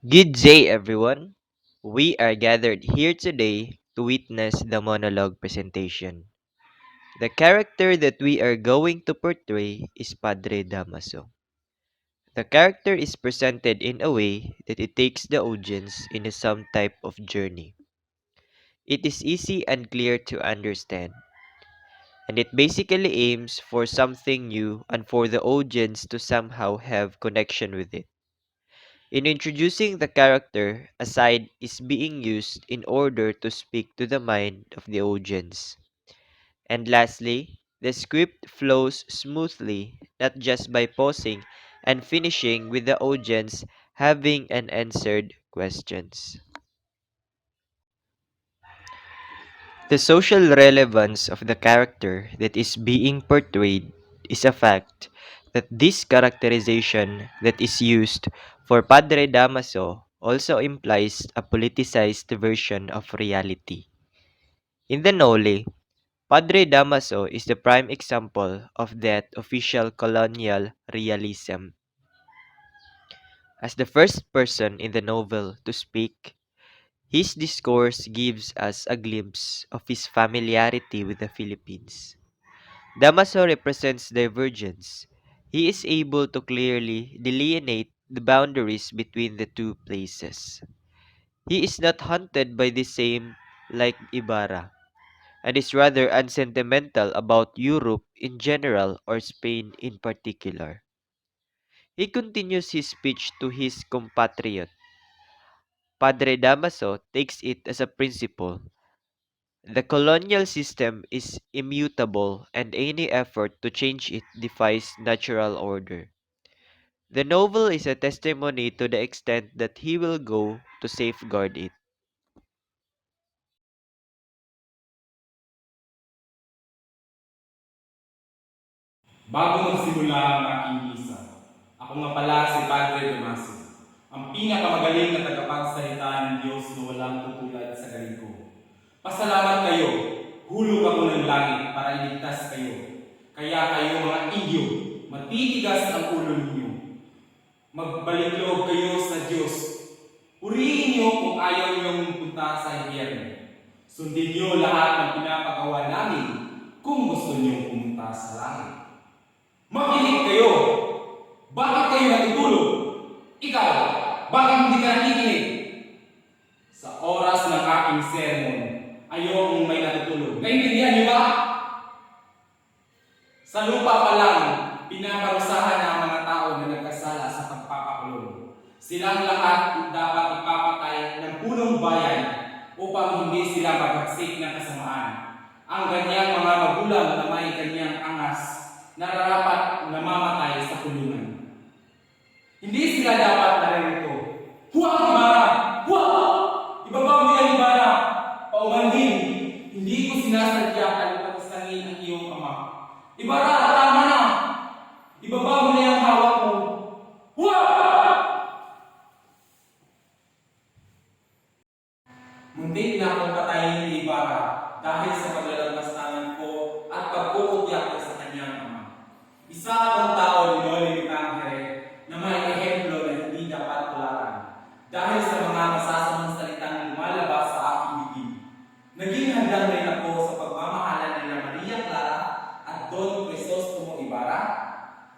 Good day, everyone. We are gathered here today to witness the monologue presentation. The character that we are going to portray is Padre Damaso. The character is presented in a way that it takes the audience in some type of journey. It is easy and clear to understand, and it basically aims for something new and for the audience to somehow have connection with it. In introducing the character, a side is being used in order to speak to the mind of the audience. And lastly, the script flows smoothly, not just by pausing and finishing with the audience having unanswered questions. The social relevance of the character that is being portrayed is a fact that this characterization that is used for Padre Damaso also implies a politicized version of reality. In the Noli, Padre Damaso is the prime example of that official colonial realism. As the first person in the novel to speak, his discourse gives us a glimpse of his familiarity with the Philippines. Damaso represents divergence. He is able to clearly delineate the boundaries between the two places. He is not haunted by the same like Ibarra, and is rather unsentimental about Europe in general or Spain in particular. He continues his speech to his compatriot. Padre Damaso takes it as a principle. The colonial system is immutable and any effort to change it defies natural order. The novel is a testimony to the extent that he will go to safeguard it. Bago magsimula ang aking misa, ako nga pala si Padre Damaso, ang pinakamagaling na tagapagsalita ng Diyos na walang tutulad sa galing ko. Pasalamat kayo, hulog ako ng langit para iligtas kayo. Kaya kayo mga Indio, matitigas ang ulo ninyo. Magbalik loob kayo sa Diyos. Purihin niyo kung ayaw niyong punta sa impyerno. Sundin niyo lahat ng pinapagawa namin kung gusto niyong pumunta sa langit. Makinig kayo! Bakit kayo natutulog? Ikaw, bakit hindi ka nakikinig? Sa oras ng aking sermon, ayokong may natutulog. Naintindihan niyo ba? Sa lupa pa lang, pinaparusahan ang mga tao na nagkasala sa pagpapakulong. Silang lahat dapat ipapatay ng punong bayan upang hindi sila maghagsik ng kasamaan. Ang ganyang mga magulang na may ganyang angas nararapat namamatay sa kulungan. Hindi sila dapat naririto. Huwag Ibarra! Huwag! Ibaba mo yan Ibarra! Paumanhin! Hindi ko sinasadya kalipag-isangin ang iyong ama. Ibarra, tama na! Ibaba mo na yung hawak mo. Huwag! Muntik na akong patayin ni Ibarra dahil sa paglalampastangan ko at pagkukutyak ko sa kanyang ama. Isa akong tao ni Noli na may ehemplo na hindi dapat tularan dahil sa mga masasamang salitang lumalabas sa aking bibig. Naging handang rin ako sa pagmamahalan nila Maria Clara at Don Crisostomo Ibarra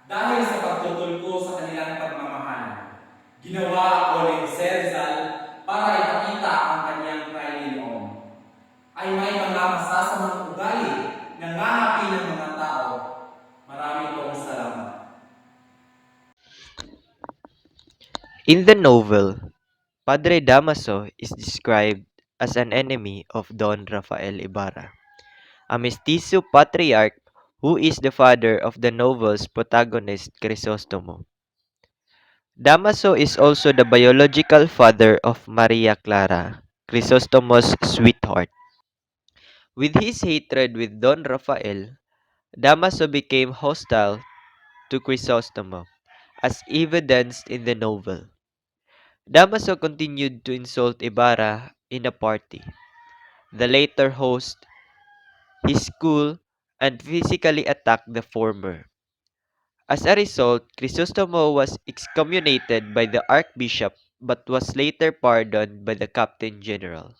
dahil sa pagtutol ko sa kanilang pagmamahalan. Ginawa ako ni Jose Rizal para ipakita ang kanyang pride noon. Ay may mga masasamang ugali na nangahapi ng mga tao. Marami pong salamat. In the novel, Padre Damaso is described as an enemy of Don Rafael Ibarra, a mestizo patriarch who is the father of the novel's protagonist Crisostomo. Damaso is also the biological father of Maria Clara, Crisostomo's sweetheart. With his hatred with Don Rafael, Damaso became hostile to Crisostomo, as evidenced in the novel. Damaso continued to insult Ibarra in a party. The latter host his school and physically attacked the former. As a result, Crisostomo was excommunicated by the Archbishop but was later pardoned by the Captain General.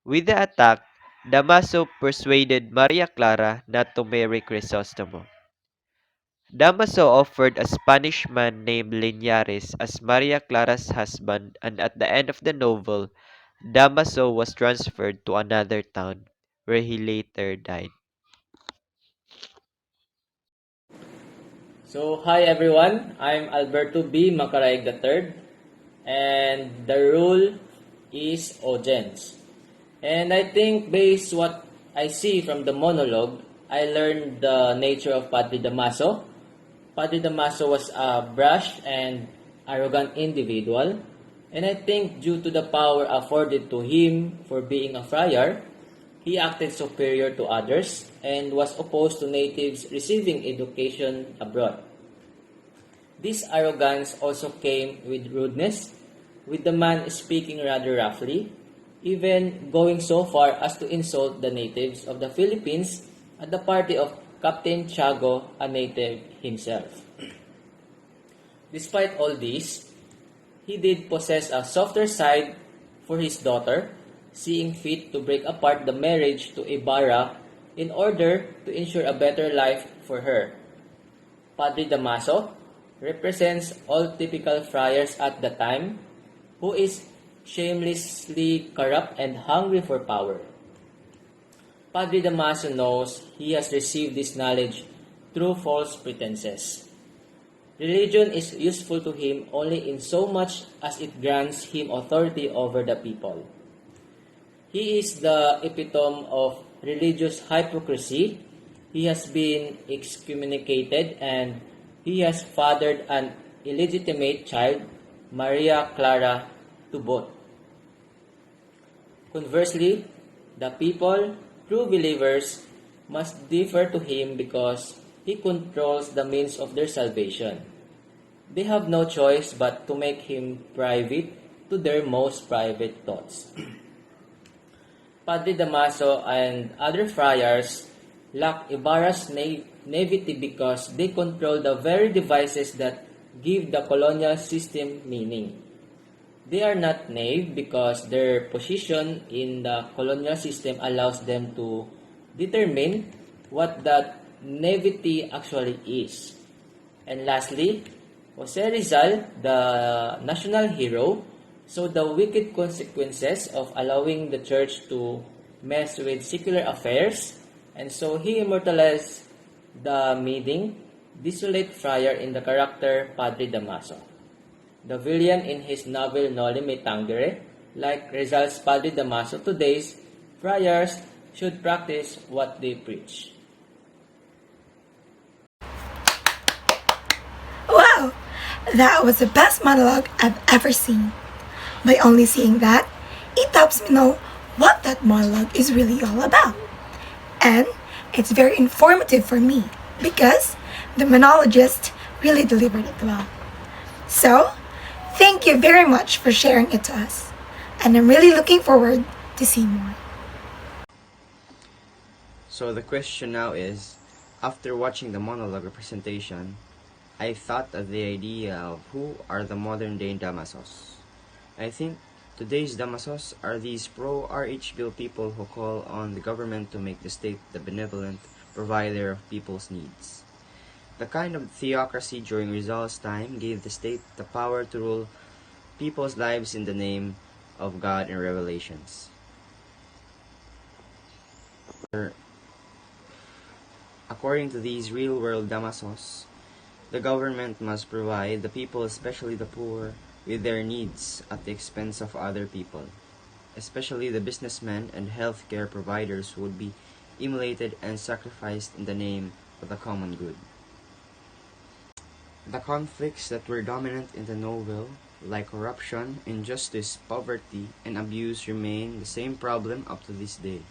With the attack, Damaso persuaded Maria Clara not to marry Crisostomo. Damaso offered a Spanish man named Linares as Maria Clara's husband, and at the end of the novel, Damaso was transferred to another town, where he later died. So, hi everyone. I'm Alberto B. Macaraig III, and the rule is audience. And I think based what I see from the monologue, I learned the nature of Padre Damaso. Padre Damaso was a brash and arrogant individual, and I think due to the power afforded to him for being a friar, he acted superior to others and was opposed to natives receiving education abroad. This arrogance also came with rudeness, with the man speaking rather roughly, even going so far as to insult the natives of the Philippines at the party of Captain Tiago, a native himself. Despite all this, he did possess a softer side for his daughter, seeing fit to break apart the marriage to Ibarra in order to ensure a better life for her. Padre Damaso represents all typical friars at the time who is shamelessly corrupt and hungry for power. Padre Damaso knows he has received this knowledge through false pretenses. Religion is useful to him only in so much as it grants him authority over the people. He is the epitome of religious hypocrisy. He has been excommunicated and he has fathered an illegitimate child, Maria Clara, to both. Conversely, the people, true believers, must defer to him because he controls the means of their salvation. They have no choice but to make him private to their most private thoughts. Padre Damaso and other friars lack Ibarra's naivety because they control the very devices that give the colonial system meaning. They are not naive because their position in the colonial system allows them to determine what that naivety actually is. And lastly, Jose Rizal, the national hero, saw the wicked consequences of allowing the church to mess with secular affairs, and so he immortalized the meeting, desolate friar in the character Padre Damaso. The villain in his novel Noli Me Tangere, like Rizal's Padre Damaso, today's friars should practice what they preach. Wow! That was the best monologue I've ever seen. By only seeing that, it helps me know what that monologue is really all about. And it's very informative for me because the monologist really delivered it well. So, thank you very much for sharing it to us. And I'm really looking forward to see more. So the question now is, after watching the monologue representation, I thought of the idea of who are the modern day Damasos. I think today's Damasos are these pro-RH bill people who call on the government to make the state the benevolent provider of people's needs. The kind of theocracy during Rizal's time gave the state the power to rule people's lives in the name of God and revelations. According to these real-world Damasos, the government must provide the people, especially the poor, with their needs at the expense of other people. Especially the businessmen and healthcare providers would be immolated and sacrificed in the name of the common good. The conflicts that were dominant in the novel, like corruption, injustice, poverty, and abuse, remain the same problem up to this day.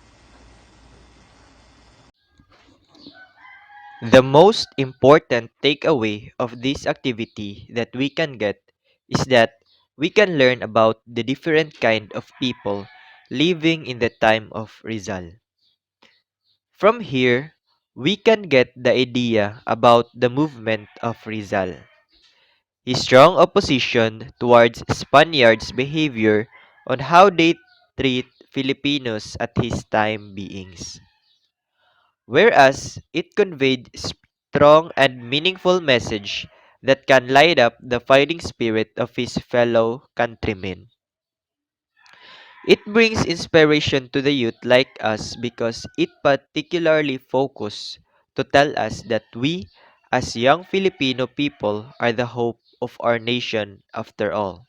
The most important takeaway of this activity that we can get is that we can learn about the different kind of people living in the time of Rizal. From here, we can get the idea about the movement of Rizal. his strong opposition towards Spaniards' behavior on how they treat Filipinos at his time beings. Whereas it conveyed strong and meaningful message that can light up the fighting spirit of his fellow countrymen. It brings inspiration to the youth like us because it particularly focuses to tell us that we, as young Filipino people, are the hope of our nation after all.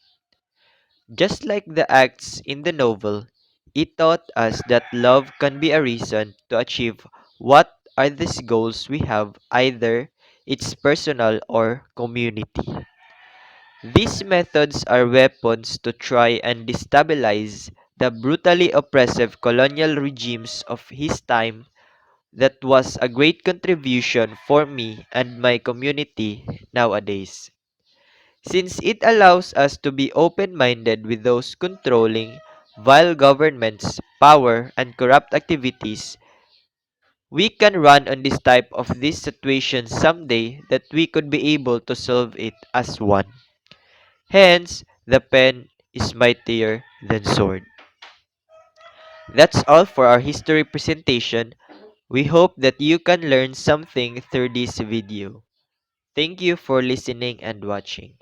Just like the acts in the novel, it taught us that love can be a reason to achieve what are these goals we have, either it's personal or community. These methods are weapons to try and destabilize the brutally oppressive colonial regimes of his time. That was a great contribution for me and my community nowadays, since it allows us to be open-minded with those controlling vile governments, power, and corrupt activities. We can run on this type of this situation someday that we could be able to solve it as one. Hence, the pen is mightier than sword. That's all for our history presentation. We hope that you can learn something through this video. Thank you for listening and watching.